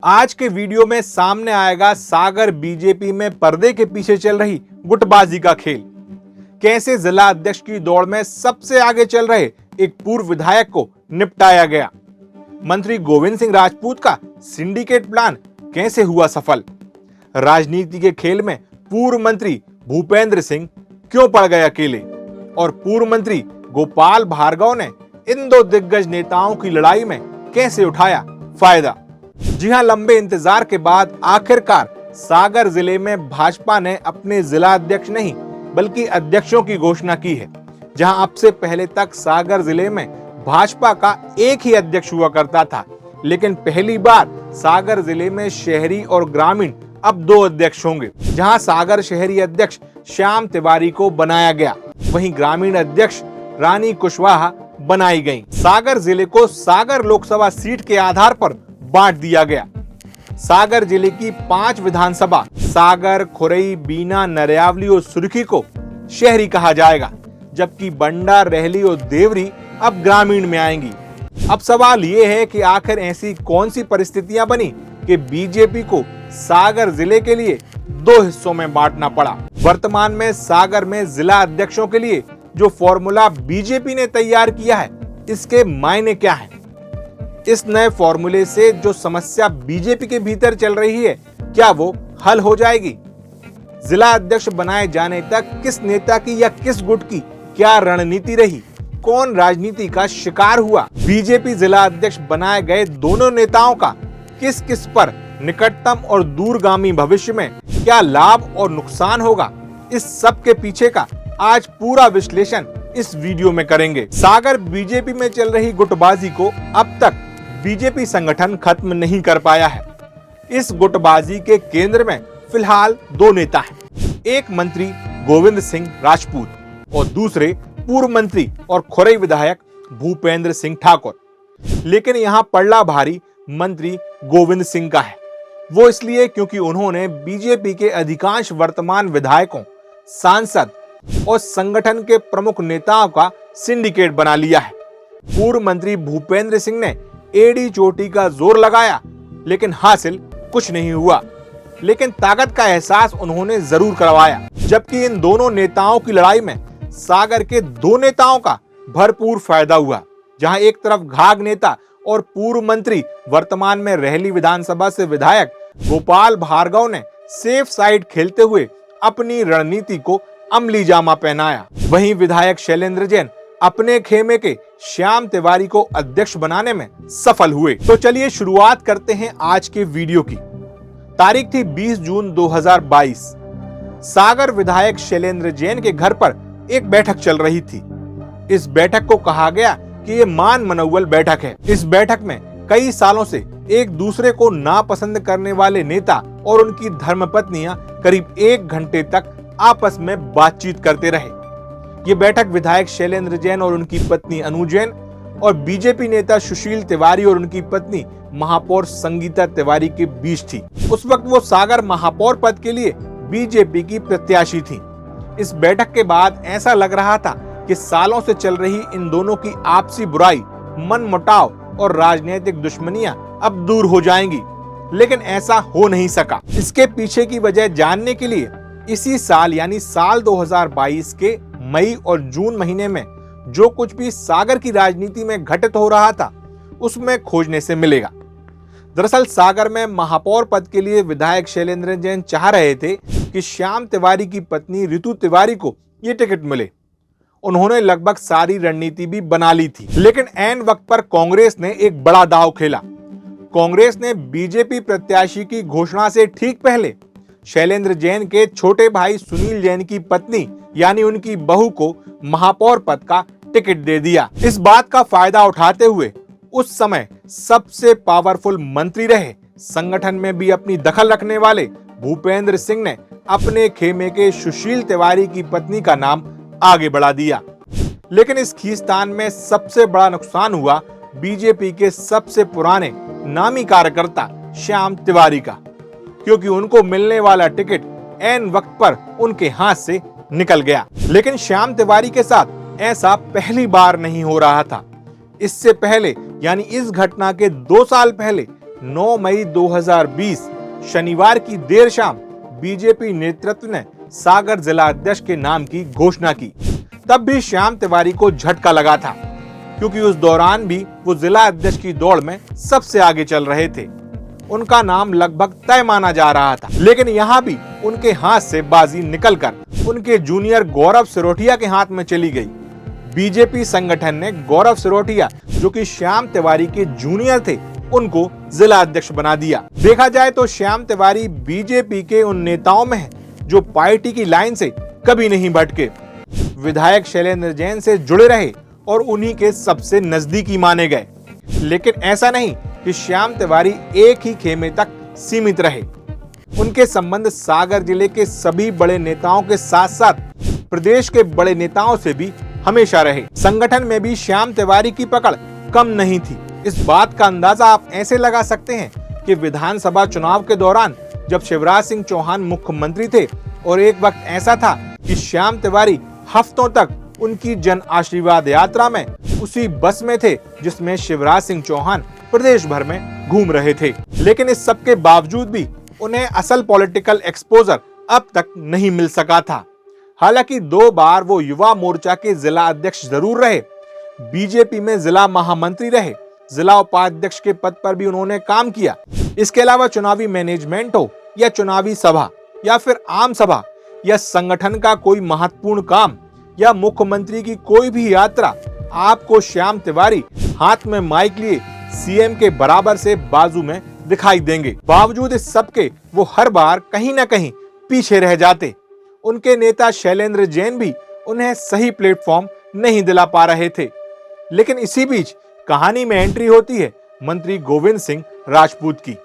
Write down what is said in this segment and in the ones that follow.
आज के वीडियो में सामने आएगा सागर बीजेपी में पर्दे के पीछे चल रही गुटबाजी का खेल। कैसे जिला अध्यक्ष की दौड़ में सबसे आगे चल रहे एक पूर्व विधायक को निपटाया गया। मंत्री गोविंद सिंह राजपूत का सिंडिकेट प्लान कैसे हुआ सफल। राजनीति के खेल में पूर्व मंत्री भूपेंद्र सिंह क्यों पड़ गए अकेले और पूर्व मंत्री गोपाल भार्गव ने इन दो दिग्गज नेताओं की लड़ाई में कैसे उठाया फायदा। जी हां, लंबे इंतजार के बाद आखिरकार सागर जिले में भाजपा ने अपने जिला अध्यक्ष नहीं बल्कि अध्यक्षों की घोषणा की है। जहां अब से पहले तक सागर जिले में भाजपा का एक ही अध्यक्ष हुआ करता था, लेकिन पहली बार सागर जिले में शहरी और ग्रामीण अब दो अध्यक्ष होंगे। जहां सागर शहरी अध्यक्ष श्याम तिवारी को बनाया गया, वहीं ग्रामीण अध्यक्ष रानी कुशवाहा बनाई गई। सागर जिले को सागर लोकसभा सीट के आधार पर बांट दिया गया। सागर जिले की 5 विधानसभा सागर, खुरई, बीना, नरियावली और सुरखी को शहरी कहा जाएगा, जबकि बंडा, रहली और देवरी अब ग्रामीण में आएंगी। अब सवाल ये है कि आखिर ऐसी कौन सी परिस्थितियां बनी कि बीजेपी को सागर जिले के लिए 2 हिस्सों में बांटना पड़ा। वर्तमान में सागर में जिला अध्यक्षों के लिए जो फॉर्मूला बीजेपी ने तैयार किया है, इसके मायने क्या हैं? इस नए फॉर्मूले से जो समस्या बीजेपी के भीतर चल रही है, क्या वो हल हो जाएगी? जिला अध्यक्ष बनाए जाने तक किस नेता की या किस गुट की क्या रणनीति रही? कौन राजनीति का शिकार हुआ? बीजेपी जिला अध्यक्ष बनाए गए दोनों नेताओं का किस किस पर निकटतम और दूरगामी भविष्य में क्या लाभ और नुकसान होगा? इस सब के पीछे का आज पूरा विश्लेषण इस वीडियो में करेंगे। सागर बीजेपी में चल रही गुटबाजी को अब तक बीजेपी संगठन खत्म नहीं कर पाया है। इस गुटबाजी के केंद्र में फिलहाल 2 नेता हैं। एक मंत्री गोविंद सिंह राजपूत और दूसरे पूर्व मंत्री और खुरई विधायक भूपेंद्र सिंह ठाकुर। लेकिन यहाँ पल्ला भारी मंत्री गोविंद सिंह का है। वो इसलिए क्योंकि उन्होंने बीजेपी के अधिकांश वर्तमान विधायकों, सांसद और संगठन के प्रमुख नेताओं का सिंडिकेट बना लिया है। पूर्व मंत्री भूपेंद्र सिंह ने एड़ी चोटी का जोर लगाया, लेकिन हासिल कुछ नहीं हुआ। लेकिन ताकत का एहसास उन्होंने जरूर करवाया। जबकि इन दोनों नेताओं की लड़ाई में सागर के 2 नेताओं का भरपूर फायदा हुआ। जहां एक तरफ घाघ नेता और पूर्व मंत्री, वर्तमान में रहली विधानसभा से विधायक गोपाल भार्गव ने सेफ साइड खेलते हुए अपनी रणनीति को अमली जामा पहनाया, वहीं विधायक शैलेंद्र जैन अपने खेमे के श्याम तिवारी को अध्यक्ष बनाने में सफल हुए। तो चलिए शुरुआत करते हैं आज के वीडियो की। तारीख थी 20 जून 2022। सागर विधायक शैलेंद्र जैन के घर पर एक बैठक चल रही थी। इस बैठक को कहा गया कि ये मान मनौवल बैठक है। इस बैठक में कई सालों से एक दूसरे को नापसंद करने वाले नेता और उनकी धर्मपत्नियां करीब 1 घंटे तक आपस में बातचीत करते रहे। ये बैठक विधायक शैलेंद्र जैन और उनकी पत्नी अनु जैन और बीजेपी नेता सुशील तिवारी और उनकी पत्नी महापौर संगीता तिवारी के बीच थी। उस वक्त वो सागर महापौर पद के लिए बीजेपी की प्रत्याशी थी। इस बैठक के बाद ऐसा लग रहा था कि सालों से चल रही इन दोनों की आपसी बुराई, मनमुटाव और राजनीतिक दुश्मनियां अब दूर हो जाएंगी, लेकिन ऐसा हो नहीं सका। इसके पीछे की वजह जानने के लिए इसी साल यानी साल 2022 के मई और जून महीने में जो कुछ भी सागर की राजनीति में घटित हो रहा था, उसमें खोजने से मिलेगा। दरअसल सागर में महापौर पद के लिए विधायक शैलेंद्र जैन चाह रहे थे कि श्याम तिवारी की पत्नी रितु तिवारी को यह टिकट मिले। उन्होंने लगभग सारी रणनीति भी बना ली थी, लेकिन ऐन वक्त पर कांग्रेस ने एक बड़ा दांव खेला। कांग्रेस ने बीजेपी प्रत्याशी की घोषणा से ठीक पहले शैलेंद्र जैन के छोटे भाई सुनील जैन की पत्नी यानी उनकी बहू को महापौर पद का टिकट दे दिया। इस बात का फायदा उठाते हुए उस समय सबसे पावरफुल मंत्री रहे, संगठन में भी अपनी दखल रखने वाले भूपेंद्र सिंह ने अपने खेमे के सुशील तिवारी की पत्नी का नाम आगे बढ़ा दिया। लेकिन इस खींचतान में सबसे बड़ा नुकसान हुआ बीजेपी के सबसे पुराने नामी कार्यकर्ता श्याम तिवारी का, क्योंकि उनको मिलने वाला टिकट ऐन वक्त पर उनके हाथ से निकल गया। लेकिन श्याम तिवारी के साथ ऐसा पहली बार नहीं हो रहा था। इससे पहले यानी इस घटना के 2 साल पहले 9 मई 2020 शनिवार की देर शाम बीजेपी नेतृत्व ने सागर जिला अध्यक्ष के नाम की घोषणा की। तब भी श्याम तिवारी को झटका लगा था, क्योंकि उस दौरान भी वो जिला अध्यक्ष की दौड़ में सबसे आगे चल रहे थे। उनका नाम लगभग तय माना जा रहा था, लेकिन यहाँ भी उनके हाथ से बाजी निकलकर उनके जूनियर गौरव सिरोठिया के हाथ में चली गई। बीजेपी संगठन ने गौरव सिरोठिया, जो कि श्याम तिवारी के जूनियर थे, उनको जिला अध्यक्ष बना दिया। देखा जाए तो श्याम तिवारी बीजेपी के उन नेताओं में है जो पार्टी की लाइन से कभी नहीं भटके, विधायक शैलेंद्र जैन से जुड़े रहे और उन्हीं के सबसे नजदीकी माने गए। लेकिन ऐसा नहीं कि श्याम तिवारी एक ही खेमे तक सीमित रहे। उनके संबंध सागर जिले के सभी बड़े नेताओं के साथ साथ प्रदेश के बड़े नेताओं से भी हमेशा रहे। संगठन में भी श्याम तिवारी की पकड़ कम नहीं थी। इस बात का अंदाजा आप ऐसे लगा सकते हैं कि विधानसभा चुनाव के दौरान जब शिवराज सिंह चौहान मुख्यमंत्री थे और एक वक्त ऐसा था कि श्याम तिवारी हफ्तों तक उनकी जन आशीर्वाद यात्रा में उसी बस में थे जिसमें शिवराज सिंह चौहान प्रदेश भर में घूम रहे थे। लेकिन इस सब के बावजूद भी उन्हें असल पॉलिटिकल एक्सपोजर अब तक नहीं मिल सका था। हालांकि 2 बार वो युवा मोर्चा के जिला अध्यक्ष जरूर रहे, बीजेपी में जिला महामंत्री रहे, जिला उपाध्यक्ष के पद पर भी उन्होंने काम किया। इसके अलावा चुनावी मैनेजमेंट हो या चुनावी सभा या फिर आम सभा या संगठन का कोई महत्वपूर्ण काम या मुख्यमंत्री की कोई भी यात्रा, आपको श्याम तिवारी हाथ में माइक लिए सीएम के बराबर से बाजू में दिखाई देंगे। बावजूद इस सब के वो हर बार कहीं ना कहीं पीछे रह जाते। उनके नेता शैलेंद्र जैन भी उन्हें सही प्लेटफॉर्म नहीं दिला पा रहे थे। लेकिन इसी बीच कहानी में एंट्री होती है मंत्री गोविंद सिंह राजपूत की।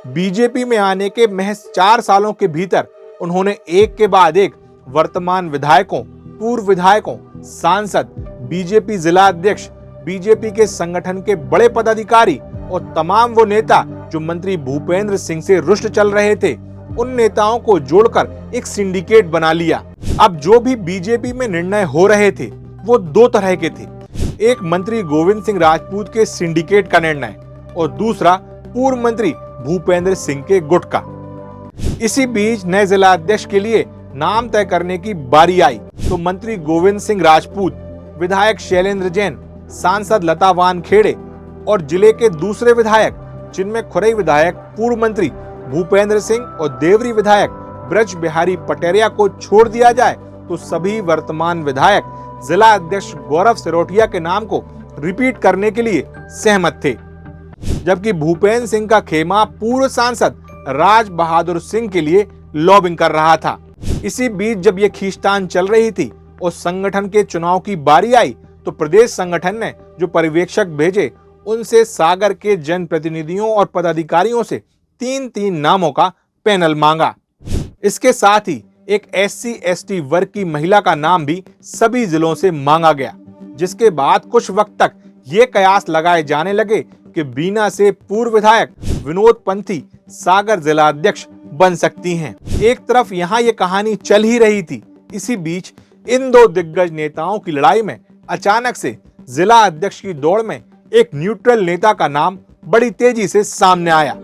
बीजेपी में आने के महज 4 सालों के भीतर उन्होंने एक के बाद एक वर्तमान विधायकों, पूर्व विधायकों, सांसद, बीजेपी जिला अध्यक्ष, बीजेपी के संगठन के बड़े पदाधिकारी और तमाम वो नेता जो मंत्री भूपेंद्र सिंह से रुष्ट चल रहे थे, उन नेताओं को जोड़कर एक सिंडिकेट बना लिया। अब जो भी बीजेपी में निर्णय हो रहे थे वो 2 तरह के थे। एक मंत्री गोविंद सिंह राजपूत के सिंडिकेट का निर्णय और दूसरा पूर्व मंत्री भूपेंद्र सिंह के गुट का। इसी बीच नए जिला अध्यक्ष के लिए नाम तय करने की बारी आई तो मंत्री गोविंद सिंह राजपूत, विधायक शैलेंद्र जैन, सांसद लता वानखेड़े और जिले के दूसरे विधायक, जिनमें खुरई विधायक पूर्व मंत्री भूपेंद्र सिंह और देवरी विधायक ब्रज बिहारी पटेरिया को छोड़ दिया जाए तो सभी वर्तमान विधायक जिला अध्यक्ष गौरव सिरोठिया के नाम को रिपीट करने के लिए सहमत थे। जबकि भूपेंद्र सिंह का खेमा पूर्व सांसद राज बहादुर सिंह के लिए लॉबिंग कर रहा था। इसी बीच जब ये खींचतान चल रही थी और संगठन के चुनाव की बारी आई तो प्रदेश संगठन ने जो पर्यवेक्षक भेजे उनसे सागर के जनप्रतिनिधियों और पदाधिकारियों से 3 नामों का पैनल मांगा। इसके साथ ही एक SC/ST वर्ग की महिला का नाम भी सभी जिलों से मांगा गया, जिसके बाद कुछ वक्त तक ये कयास लगाए जाने लगे कि बीना से पूर्व विधायक विनोद पंथी सागर जिला अध्यक्ष बन सकती हैं। एक तरफ यहाँ ये कहानी चल ही रही थी, इसी बीच इन 2 दिग्गज नेताओं की लड़ाई में अचानक से जिला अध्यक्ष की दौड़ में एक न्यूट्रल नेता का नाम बड़ी तेजी से सामने आया।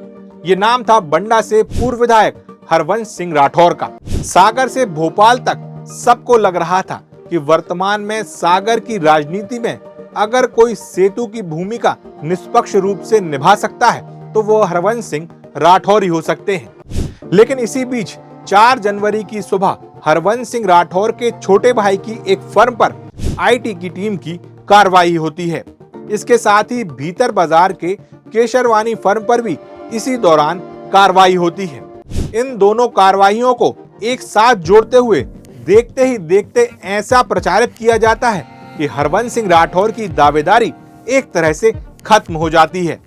ये नाम था बंडा से पूर्व विधायक हरवंश सिंह राठौर का। सागर से भोपाल तक सबको लग रहा था कि वर्तमान में सागर की राजनीति में अगर कोई सेतु की भूमिका निष्पक्ष रूप से निभा सकता है तो वो हरवंश सिंह राठौर ही हो सकते हैं। लेकिन इसी बीच 4 जनवरी की सुबह हरवंश सिंह राठौर के छोटे भाई की एक फर्म पर IT की टीम की कार्रवाई होती है। इसके साथ ही भीतर बाजार के केशरवानी फर्म पर भी इसी दौरान कार्रवाई होती है। इन दोनों कार्रवाइयों को एक साथ जोड़ते हुए देखते ही देखते ऐसा प्रचारित किया जाता है कि हरवंश सिंह राठौर की दावेदारी एक तरह से खत्म हो जाती है।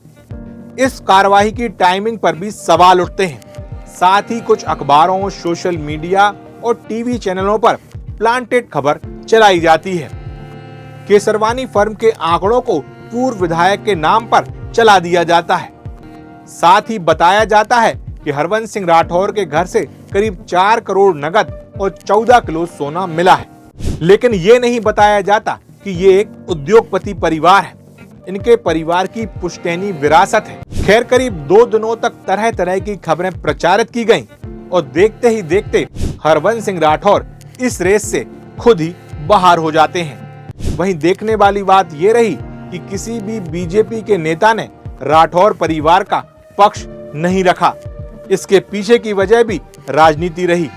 इस कार्रवाई की टाइमिंग पर भी सवाल उठते हैं। साथ ही कुछ अखबारों, सोशल मीडिया और टीवी चैनलों पर प्लांटेड खबर चलाई जाती है। केसरवानी फर्म के आंकड़ों को पूर्व विधायक के नाम पर चला दिया जाता है। साथ ही बताया जाता है कि हरवंश सिंह राठौर के घर से करीब 4 करोड़ नगद और 14 किलो सोना मिला है। लेकिन ये नहीं बताया जाता कि ये एक उद्योगपति परिवार है। इनके परिवार की पुश्तैनी विरासत है। खैर, करीब 2 दिनों तक तरह तरह की खबरें प्रचारित की गईं और देखते ही देखते हरवंश सिंह राठौर इस रेस से खुद ही बाहर हो जाते हैं। वहीं देखने वाली बात ये रही कि किसी भी बीजेपी के नेता ने राठौर परिवार का पक्ष नहीं रखा। इसके पीछे की वजह भी राजनीति रही।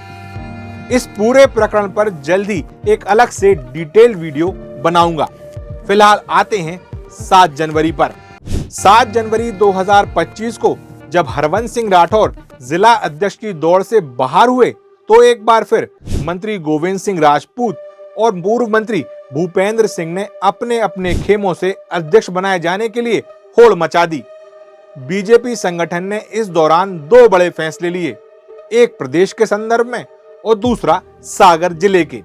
इस पूरे प्रकरण पर जल्दी एक अलग से डिटेल वीडियो बनाऊंगा। फिलहाल आते हैं 7 जनवरी पर। 7 जनवरी 2025 को जब हरवंश सिंह राठौर जिला अध्यक्ष की दौड़ से बाहर हुए तो एक बार फिर मंत्री गोविंद सिंह राजपूत और पूर्व मंत्री भूपेंद्र सिंह ने अपने अपने खेमों से अध्यक्ष बनाए जाने के लिए होड़ मचा दी। बीजेपी संगठन ने इस दौरान 2 बड़े फैसले लिए, एक प्रदेश के संदर्भ में और दूसरा सागर जिले के।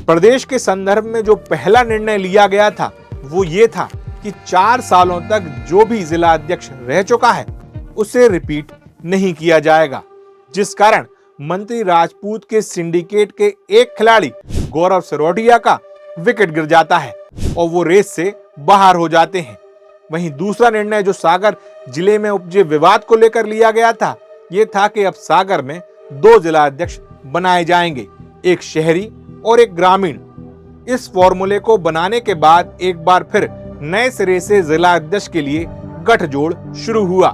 प्रदेश के संदर्भ में जो पहला निर्णय लिया गया था वो ये था कि 4 सालों तक जो भी जिला अध्यक्ष रह चुका है उसे रिपीट नहीं किया जाएगा, जिस कारण मंत्री राजपूत के सिंडिकेट के एक खिलाड़ी गौरव सिरोटिया का विकेट गिर जाता है और वो रेस से बाहर हो जाते हैं। वहीं दूसरा निर्णय जो सागर जिले में उपजे विवाद को लेकर लिया गया था, ये था कि अब सागर में 2 जिला अध्यक्ष बनाए जाएंगे, एक शहरी और एक ग्रामीण। इस फॉर्मूले को बनाने के बाद एक बार फिर नए सिरे से जिला अध्यक्ष के लिए गठजोड़ शुरू हुआ।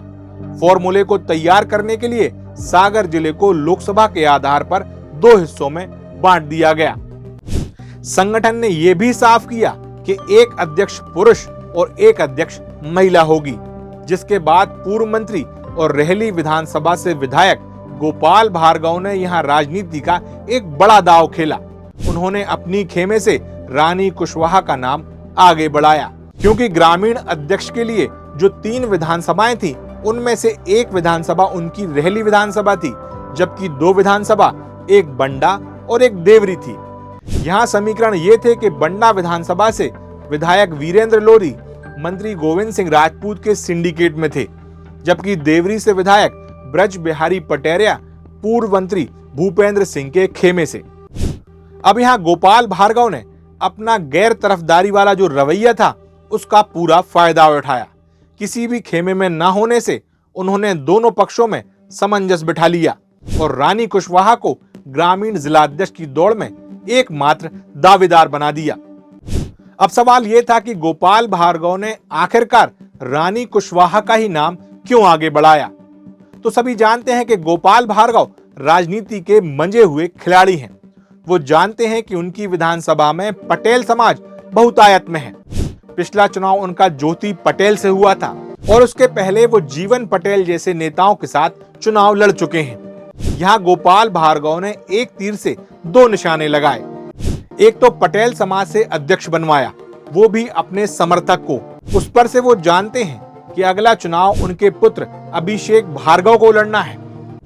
फॉर्मूले को तैयार करने के लिए सागर जिले को लोकसभा के आधार पर 2 हिस्सों में बांट दिया गया। संगठन ने यह भी साफ किया कि एक अध्यक्ष पुरुष और एक अध्यक्ष महिला होगी, जिसके बाद पूर्व मंत्री और रेहली विधानसभा से विधायक गोपाल भार्गव ने यहां राजनीति का एक बड़ा दांव खेला। उन्होंने अपनी खेमे से रानी कुशवाहा का नाम आगे बढ़ाया, क्योंकि ग्रामीण अध्यक्ष के लिए जो 3 विधानसभाएं थी उनमें से एक विधानसभा उनकी रेहली विधानसभा थी, जबकि 2 विधानसभा एक बंडा और एक देवरी थी। यहाँ समीकरण ये थे कि बंडा विधानसभा से विधायक वीरेंद्र लोरी मंत्री गोविंद सिंह राजपूत के सिंडिकेट में थे, जबकि देवरी से विधायक ब्रज बिहारी पटेरिया पूर्व मंत्री भूपेंद्र सिंह के खेमे से। अब यहाँ गोपाल भार्गव ने अपना गैर तरफदारी वाला जो रवैया था उसका पूरा फायदा उठाया। किसी भी खेमे में न होने से उन्होंने दोनों पक्षों में सामंजस्य बिठा लिया और रानी कुशवाहा को ग्रामीण जिला अध्यक्ष की दौड़ में एकमात्र दावेदार बना दिया। अब सवाल यह था कि गोपाल भार्गव ने आखिरकार रानी कुशवाहा का ही नाम क्यों आगे बढ़ाया। तो सभी जानते हैं कि गोपाल भार्गव राजनीति के मंजे हुए खिलाड़ी हैं। वो जानते हैं कि उनकी विधानसभा में पटेल समाज बहुतायत में है। पिछला चुनाव उनका ज्योति पटेल से हुआ था और उसके पहले वो जीवन पटेल जैसे नेताओं के साथ चुनाव लड़ चुके हैं। यहाँ गोपाल भार्गव ने एक तीर से 2 निशाने लगाए। एक तो पटेल समाज से अध्यक्ष बनवाया, वो भी अपने समर्थक को। उस पर से वो जानते हैं कि अगला चुनाव उनके पुत्र अभिषेक भार्गव को लड़ना है,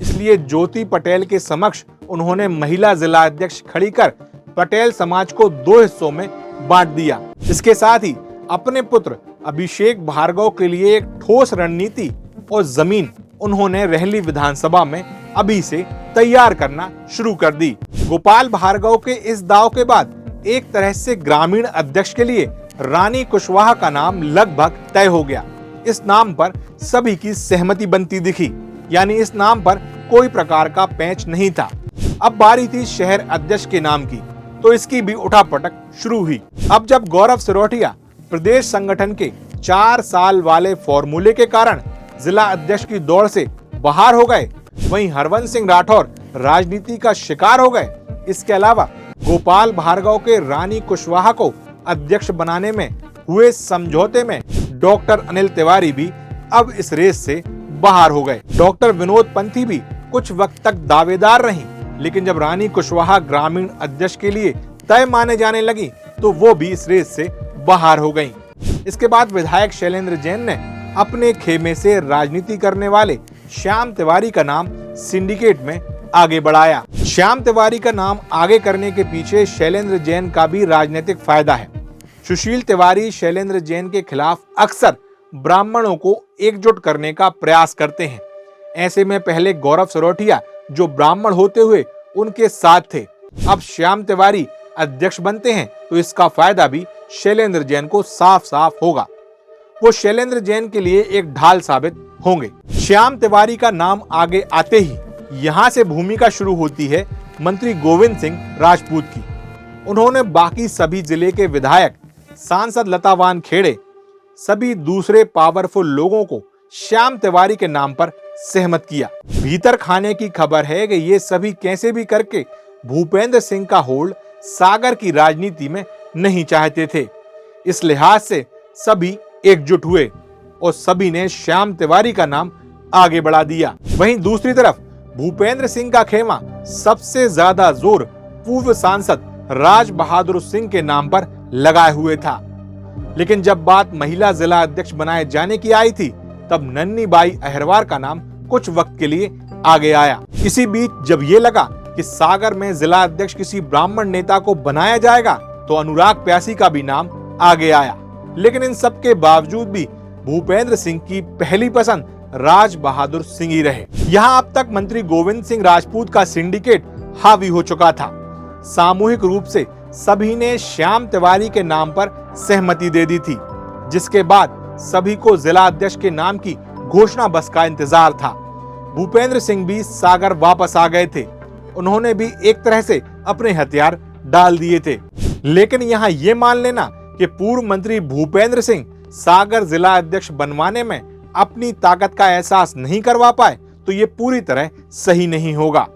इसलिए ज्योति पटेल के समक्ष उन्होंने महिला जिला अध्यक्ष खड़ी कर पटेल समाज को 2 हिस्सों में बांट दिया। इसके साथ ही अपने पुत्र अभिषेक भार्गव के लिए एक ठोस रणनीति और जमीन उन्होंने रेहली विधानसभा में अभी से तैयार करना शुरू कर दी। गोपाल भार्गव के इस दाव के बाद एक तरह से ग्रामीण अध्यक्ष के लिए रानी कुशवाहा का नाम लगभग तय हो गया। इस नाम पर सभी की सहमति बनती दिखी, यानी इस नाम पर कोई प्रकार का पेंच नहीं था। अब बारी थी शहर अध्यक्ष के नाम की, तो इसकी भी उठापटक शुरू हुई। अब जब गौरव सिरोटिया प्रदेश संगठन के 4 साल वाले फॉर्मूले के कारण जिला अध्यक्ष की दौड़ से बाहर हो गए, वहीं हरवंश सिंह राठौर राजनीति का शिकार हो गए। इसके अलावा गोपाल भार्गव के रानी कुशवाहा को अध्यक्ष बनाने में हुए समझौते में डॉक्टर अनिल तिवारी भी अब इस रेस से बाहर हो गए। डॉक्टर विनोद पंथी भी कुछ वक्त तक दावेदार रहीं, लेकिन जब रानी कुशवाहा ग्रामीण अध्यक्ष के लिए तय माने जाने लगी तो वो भी इस रेस से बाहर हो गईं। इसके बाद विधायक शैलेंद्र जैन ने अपने खेमे से राजनीति करने वाले श्याम तिवारी का नाम सिंडिकेट में आगे बढ़ाया। श्याम तिवारी का नाम आगे करने के पीछे शैलेंद्र जैन का भी राजनीतिक फायदा है। सुशील तिवारी शैलेंद्र जैन के खिलाफ अक्सर ब्राह्मणों को एकजुट करने का प्रयास करते हैं। ऐसे में पहले गौरव सिरोटिया जो ब्राह्मण होते हुए उनके साथ थे, अब श्याम तिवारी अध्यक्ष बनते हैं तो इसका फायदा भी शैलेंद्र जैन को साफ साफ होगा। वो शैलेंद्र जैन के लिए एक ढाल साबित होंगे। श्याम तिवारी का नाम आगे आते ही यहां से भूमिका शुरू होती है मंत्री गोविंद सिंह राजपूत की। उन्होंने बाकी सभी जिले के विधायक, सांसद लता वानखेड़े, सभी दूसरे पावरफुल लोगों को श्याम तिवारी के नाम पर सहमत किया। भीतर खाने की खबर है कि ये सभी कैसे भी करके भूपेंद्र सिंह का होल्ड सागर की राजनीति में नहीं चाहते थे। इस लिहाज से सभी एकजुट हुए और सभी ने श्याम तिवारी का नाम आगे बढ़ा दिया। वहीं दूसरी तरफ भूपेंद्र सिंह का खेमा सबसे ज्यादा जोर पूर्व सांसद राज बहादुर सिंह के नाम पर लगाए हुए था। लेकिन जब बात महिला जिला अध्यक्ष बनाए जाने की आई थी, तब नन्नी बाई अहिरवार का नाम कुछ वक्त के लिए आगे आया। इसी बीच जब ये लगा कि सागर में जिला अध्यक्ष किसी ब्राह्मण नेता को बनाया जाएगा, तो अनुराग प्यासी का भी नाम आगे आया। लेकिन इन सब के बावजूद भी भूपेंद्र सिंह की पहली पसंद राज बहादुर सिंह ही रहे। यहाँ अब तक मंत्री गोविंद सिंह राजपूत का सिंडिकेट हावी हो चुका था। सामूहिक रूप से सभी ने श्याम तिवारी के नाम पर सहमति दे दी थी, जिसके बाद सभी को जिला अध्यक्ष के नाम की घोषणा बस का इंतजार था। भूपेंद्र सिंह भी सागर वापस आ गए थे। उन्होंने भी एक तरह से अपने हथियार डाल दिए थे। लेकिन यहाँ ये मान लेना कि पूर्व मंत्री भूपेंद्र सिंह सागर जिला अध्यक्ष बनवाने में अपनी ताकत का एहसास नहीं करवा पाए, तो ये पूरी तरह सही नहीं होगा,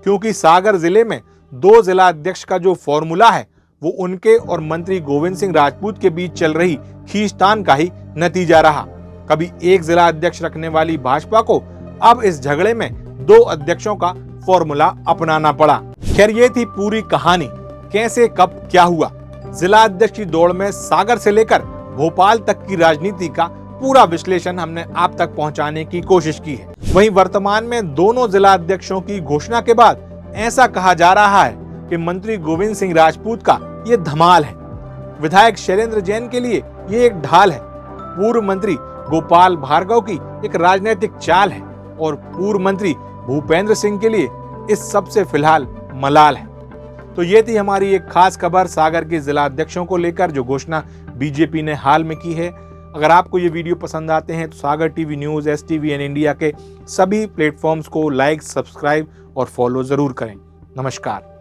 क्योंकि सागर जिले में 2 जिला अध्यक्ष का जो फॉर्मूला है वो उनके और मंत्री गोविंद सिंह राजपूत के बीच चल रही खींचतान का ही नतीजा रहा। कभी एक जिला अध्यक्ष रखने वाली भाजपा को अब इस झगड़े में 2 अध्यक्षों का फॉर्मूला अपनाना पड़ा। खैर, ये थी पूरी कहानी। कैसे, कब, क्या हुआ। जिला अध्यक्ष की दौड़ में सागर से लेकर भोपाल तक की राजनीति का पूरा विश्लेषण हमने आप तक पहुंचाने की कोशिश की है। वहीं वर्तमान में दोनों जिला अध्यक्षों की घोषणा के बाद ऐसा कहा जा रहा है कि मंत्री गोविंद सिंह राजपूत का ये धमाल है, विधायक शैलेंद्र जैन के लिए ये एक ढाल है, पूर्व मंत्री गोपाल भार्गव की एक राजनीतिक चाल है और पूर्व मंत्री भूपेंद्र सिंह के लिए इस सबसे फिलहाल मलाल है। तो ये थी हमारी एक खास खबर सागर के जिला अध्यक्षों को लेकर, जो घोषणा बीजेपी ने हाल में की है। अगर आपको ये वीडियो पसंद आते हैं तो सागर टीवी न्यूज़, STVN इंडिया के सभी प्लेटफॉर्म्स को लाइक, सब्सक्राइब और फॉलो जरूर करें। नमस्कार।